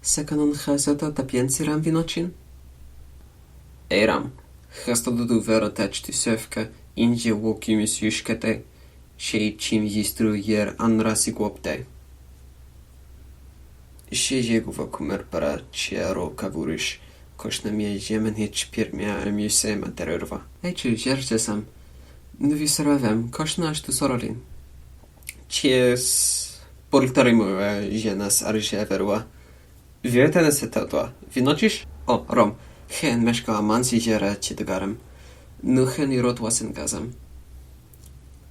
Secondo chasata tapiensiram vinocin? Eram, chastado do vera tech sefka, inje wokimis yushkate, she chim yistru yer anrasigopte. She jeguva kumer para chiaro kavurish, koshna mie jemen hitch pirmia amuse materurva. Ejczy jersesam, nvisravem, koshna ashtu sororin. Chies poltarimu jenas arjeverua. Viertene se tătua. Vinociș? O, rom. Hen meșca mansi jera cităgarem. Nu hen irotwas în gazem.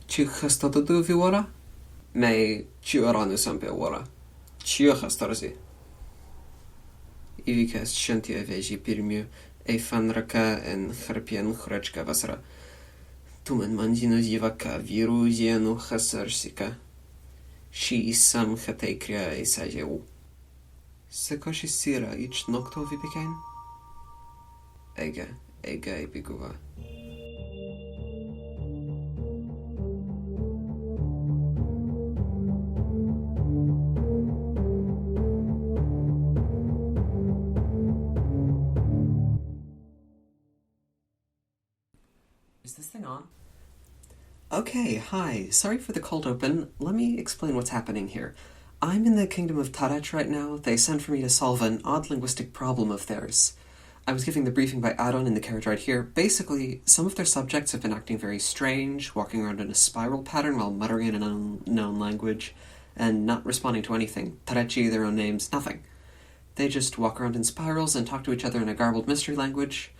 Ci hăstătătu viora? Mei ci oranu sampe ora. Ci hăstărzi. Ivicas șantie veji pirmiu, ei fanraka en hrpien hrečka vasra. Tumen manjinu zivaka viru zienu hăsărsica. Și sam hătei crea ei sajeu. Secoși sira ici nocto vipicain? Ega epiguva. Is this thing on? Okay, hi. Sorry for the cold open. Let me explain what's happening here. I'm in the kingdom of Tareçi right now. They sent for me to solve an odd linguistic problem of theirs. I was giving the briefing by Adon in the carriage right here. Basically, some of their subjects have been acting very strange, walking around in a spiral pattern while muttering in an unknown language, and not responding to anything. Tareçi, their own names, nothing. They just walk around in spirals and talk to each other in a garbled mystery language.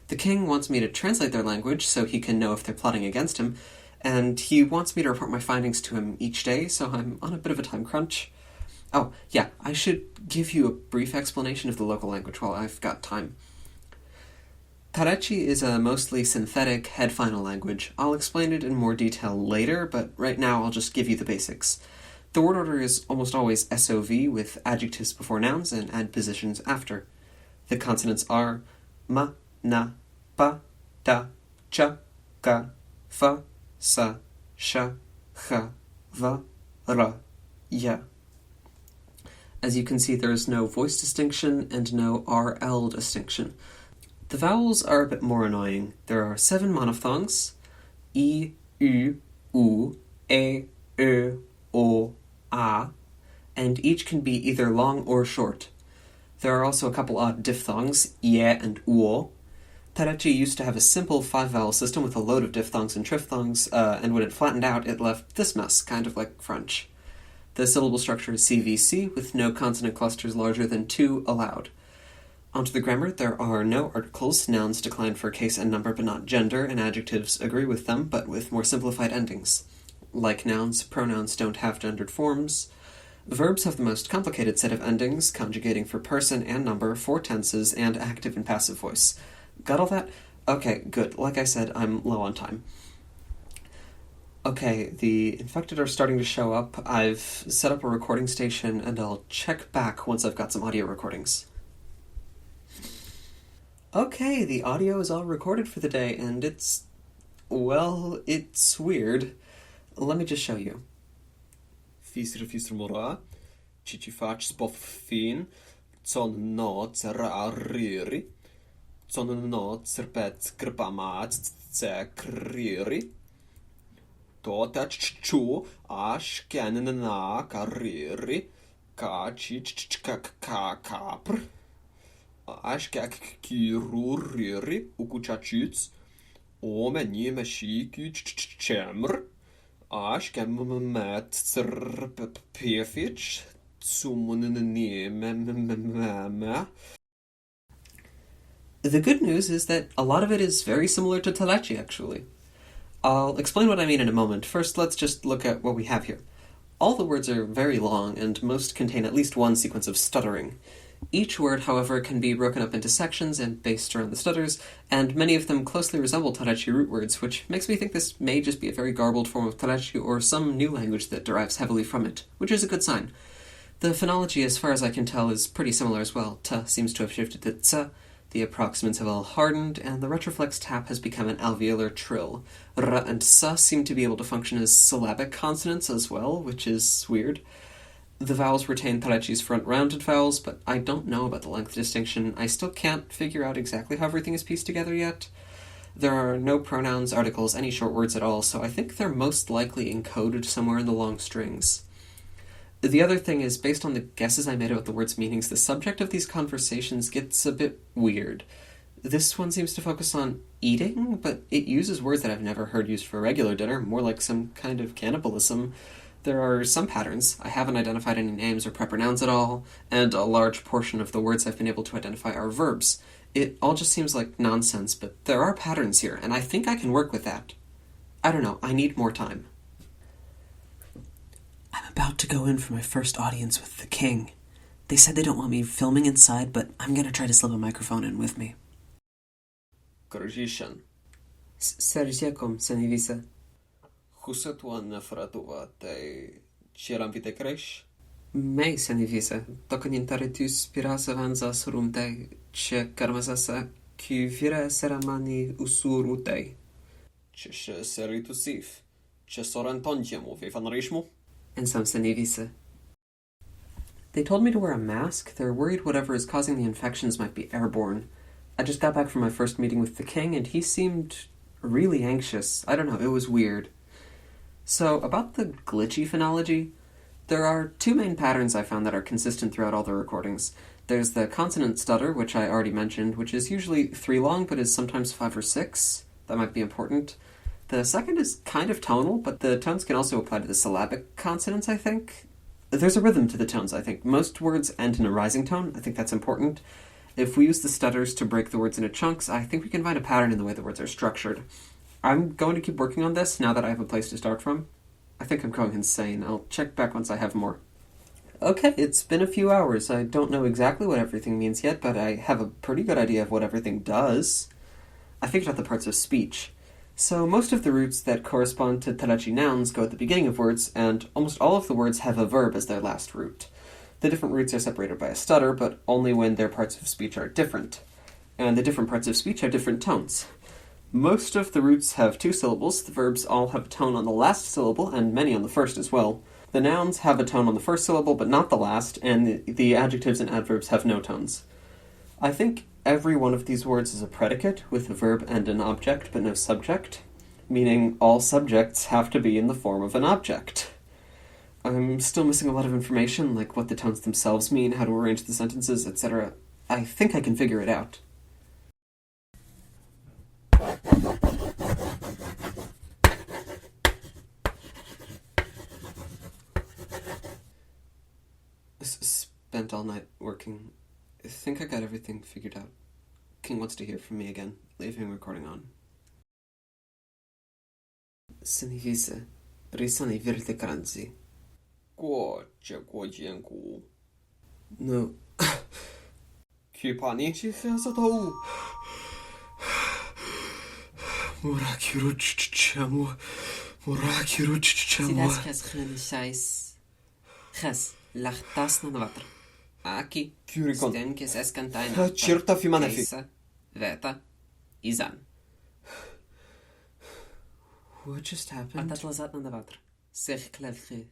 The king wants me to translate their language so he can know if they're plotting against him, and he wants me to report my findings to him each day, so I'm on a bit of a time crunch. Oh, yeah, I should give you a brief explanation of the local language while I've got time. Tareçi is a mostly synthetic head-final language. I'll explain it in more detail later, but right now I'll just give you the basics. The word order is almost always SOV with adjectives before nouns and adpositions after. The consonants are ma, na, pa, ta, cha, ka, fa, sa, sha, cha, va, ra, ya. As you can see, there is no voice distinction and no RL distinction. The vowels are a bit more annoying. There are 7 monophthongs, I, U, U, E, Ö, O, A, and each can be either long or short. There are also a couple odd diphthongs, ie and uo. Tareçi used to have a simple 5-vowel system with a load of diphthongs and triphthongs, and when it flattened out, it left this mess, kind of like French. The syllable structure is CVC, with no consonant clusters larger than 2 allowed. Onto the grammar, there are no articles. Nouns decline for case and number but not gender, and adjectives agree with them, but with more simplified endings. Like nouns, pronouns don't have gendered forms. Verbs have the most complicated set of endings, conjugating for person and number, 4 tenses, and active and passive voice. Got all that? Okay, good. Like I said, I'm low on time. Okay, the infected are starting to show up. I've set up a recording station, and I'll check back once I've got some audio recordings. Okay, the audio is all recorded for the day, and it's weird. Let me just show you. Fisr mora, cici fac spof fin, con not ra riri, con not serpet krpamat ce kriri, to chu ash canna kariri, ka chich ka kapr, ash kak kiruriri, ukuchachuts, omeni meshi chemr. Ash mat perfich The good news is that a lot of it is very similar to Tareçi, actually. I'll explain what I mean in a moment. First, let's just look at what we have here. All the words are very long, and most contain at least one sequence of stuttering. Each word, however, can be broken up into sections and based around the stutters, and many of them closely resemble Tareçi root words, which makes me think this may just be a very garbled form of Tareçi or some new language that derives heavily from it, which is a good sign. The phonology, as far as I can tell, is pretty similar as well. Ta seems to have shifted to tsa, the approximants have all hardened, and the retroflex tap has become an alveolar trill. R and sa seem to be able to function as syllabic consonants as well, which is weird. The vowels retain Tareçi's front-rounded vowels, but I don't know about the length distinction. I still can't figure out exactly how everything is pieced together yet. There are no pronouns, articles, any short words at all, so I think they're most likely encoded somewhere in the long strings. The other thing is, based on the guesses I made about the words' meanings, the subject of these conversations gets a bit weird. This one seems to focus on eating, but it uses words that I've never heard used for regular dinner, more like some kind of cannibalism. There are some patterns. I haven't identified any names or proper nouns at all, and a large portion of the words I've been able to identify are verbs. It all just seems like nonsense, but there are patterns here, and I think I can work with that. I don't know, I need more time. I'm about to go in for my first audience with the king. They said they don't want me filming inside, but I'm gonna try to slip a microphone in with me. Kërgjishen. Sergjekom, Senivisa. Husetuan në fratuva të qeram vite kresh? Mej, Senivisa. Token intaritus pirasa vanzas rumtej, që karmazasa ky vira seramani usurutej. Që shë seritu sif, që soren ton gjemu vifan rishmu? And some Senivisa. They told me to wear a mask. They're worried whatever is causing the infections might be airborne. I just got back from my first meeting with the king, and he seemed really anxious. I don't know, it was weird. So, about the glitchy phonology, there are two main patterns I found that are consistent throughout all the recordings. There's the consonant stutter, which I already mentioned, which is usually 3 long, but is sometimes 5 or 6. That might be important. The second is kind of tonal, but the tones can also apply to the syllabic consonants, I think. There's a rhythm to the tones, I think. Most words end in a rising tone. I think that's important. If we use the stutters to break the words into chunks, I think we can find a pattern in the way the words are structured. I'm going to keep working on this now that I have a place to start from. I think I'm going insane. I'll check back once I have more. Okay, it's been a few hours. I don't know exactly what everything means yet, but I have a pretty good idea of what everything does. I figured out the parts of speech. So most of the roots that correspond to Tareçi nouns go at the beginning of words, and almost all of the words have a verb as their last root. The different roots are separated by a stutter, but only when their parts of speech are different. And the different parts of speech have different tones. Most of the roots have 2 syllables, the verbs all have a tone on the last syllable, and many on the first as well. The nouns have a tone on the first syllable, but not the last, and the adjectives and adverbs have no tones. I think every one of these words is a predicate, with a verb and an object, but no subject, meaning all subjects have to be in the form of an object. I'm still missing a lot of information, like what the tones themselves mean, how to arrange the sentences, etc. I think I can figure it out. Spent all night working. I think I got everything figured out. King wants to hear from me again. Leaving recording on. Senivisa, risani virte kranzi. Ko që ko gjenku? No. Ky pani që thesa ta u? Morakiru çççamu. Morakiru çççamu. Sidas kes khani sais. Khas lachtas na vatr. Aki kyrikon. Sten kes eskantaina. Çirta fi manefi. Veta. Izan. What just happened? Atat lazat na vatr. Sech klevchi.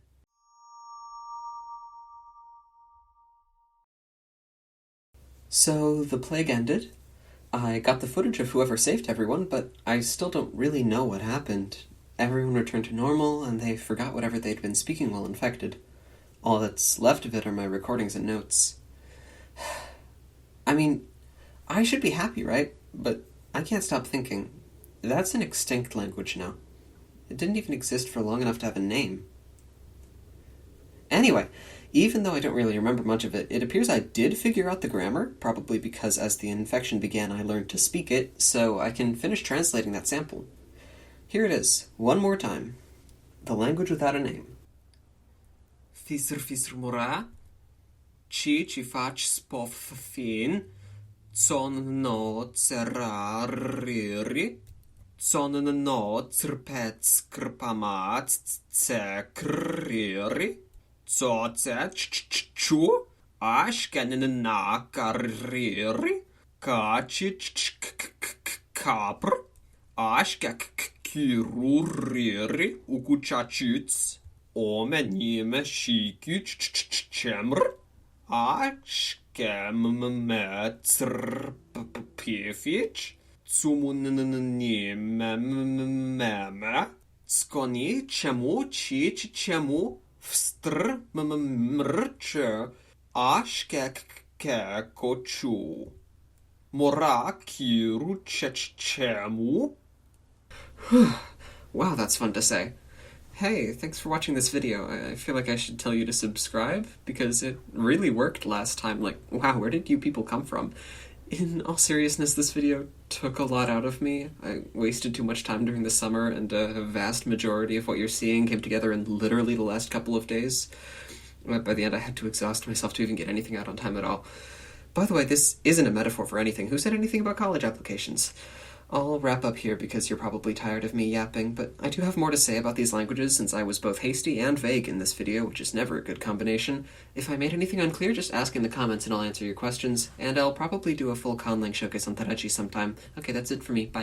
So the plague ended. I got the footage of whoever saved everyone, but I still don't really know what happened. Everyone returned to normal, and they forgot whatever they'd been speaking while infected. All that's left of it are my recordings and notes. I mean, I should be happy, right? But I can't stop thinking. That's an extinct language now. It didn't even exist for long enough to have a name. Anyway, even though I don't really remember much of it, it appears I did figure out the grammar, probably because as the infection began I learned to speak it, so I can finish translating that sample. Here it is, one more time. The language without a name. Fisr mora, ci fac spof fin, son no cerariri, son no cerpet skrpamat cekriri, chu ashken na kariri, kachi kapr, ashka kiruriri ukuchachits, Omenime shikuchemr. Ashkemmetr Tsumunimemema. Skoni chemu chich chemu vstr mrch ashkekochu. Mora kiru chechemu. Wow, that's fun to say. Hey, thanks for watching this video. I feel like I should tell you to subscribe, because it really worked last time. Like, wow, where did you people come from? In all seriousness, this video took a lot out of me. I wasted too much time during the summer, and a vast majority of what you're seeing came together in literally the last couple of days. By the end, I had to exhaust myself to even get anything out on time at all. By the way, this isn't a metaphor for anything. Who said anything about college applications? I'll wrap up here because you're probably tired of me yapping, but I do have more to say about these languages since I was both hasty and vague in this video, which is never a good combination. If I made anything unclear, just ask in the comments and I'll answer your questions, and I'll probably do a full Conlang showcase on Tareçi sometime. Okay, that's it for me. Bye.